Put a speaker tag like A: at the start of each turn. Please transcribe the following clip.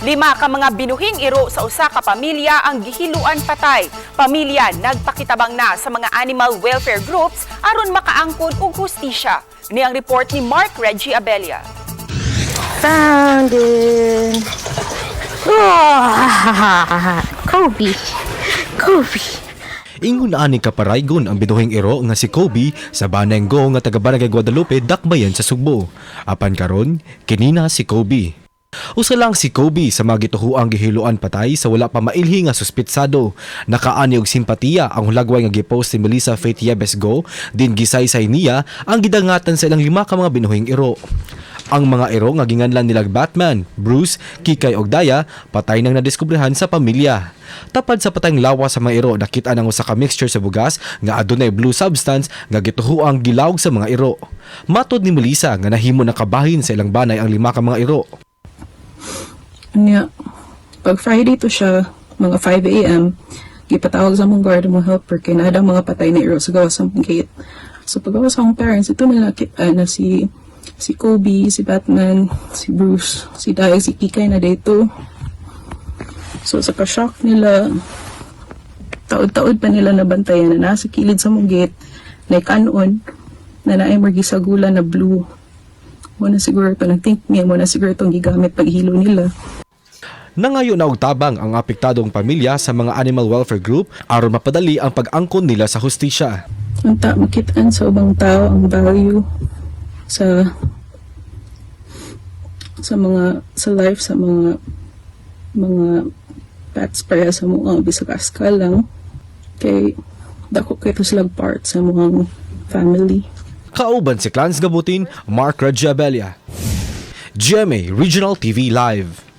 A: 5 ka mga binuhing iro sa usa ka pamilya ang gihiluan patay. Pamilya nagpakitabang na sa mga animal welfare groups aron makaangkon og hustisya. Ni ang report ni Mark Reggie Abella.
B: Found it. Oh, Kobe.
C: Ingon ani kaparaygon ang binuhing iro nga si Kobe sa Banengo nga taga Barangay Guadalupe, Dakbayan sa Sugbo. Apan karon, kinina si Kobe. Usa lang si Kobe sa mga gituhuang gihiluan patay sa wala pa mailhi nga suspitsado. Nakaani og simpatiya ang hulagway nga gipost ni Melissa Faith Yebesgo, din gisaysay niya ang gidangatan sa ilang 5 ka mga binuhing iro. Ang mga iro nga ginganlan nila Batman, Bruce, Kikay ug Daya patay nang nadiskubrihan sa pamilya. Tapad sa patayng lawas sa mga iro, nakita nang usa ka mixture sa bugas nga adunay blue substance nga gituhuang gilawg sa mga iro. Matod ni Melissa nga nahimo na kabahin sa ilang banay ang 5 ka mga iro.
D: Anya, pag Friday to siya, mga 5 a.m., gipatawag sa mong guard mo helper kay naadang mga patay na iro sa gawas ng gate. So pagawas sa akong parents, ito may nakita na si Kobe, si Batman, si Bruce, si Daya, si Kikay na dito. So sa ka-shock nila, taod-taod pa nila nabantayan na nasa kilid sa mong gate, na kanon, na naay margisagulan na blue. Muna siguro ito, nag-think niya, muna siguro itong gigamit paghilo nila.
C: Nangayo na og tabang ang apektadong pamilya sa mga animal welfare group aron mapadali ang pag-angkon nila sa hustisya.
D: Unta, makitaan sa ubang tao ang value sa life sa mga pets para sa mga bisag askal lang kay dako kay to sila part sa mga family.
C: Kauban si Clans Gabutin, Mark Reggie Abella. GMA Regional TV Live.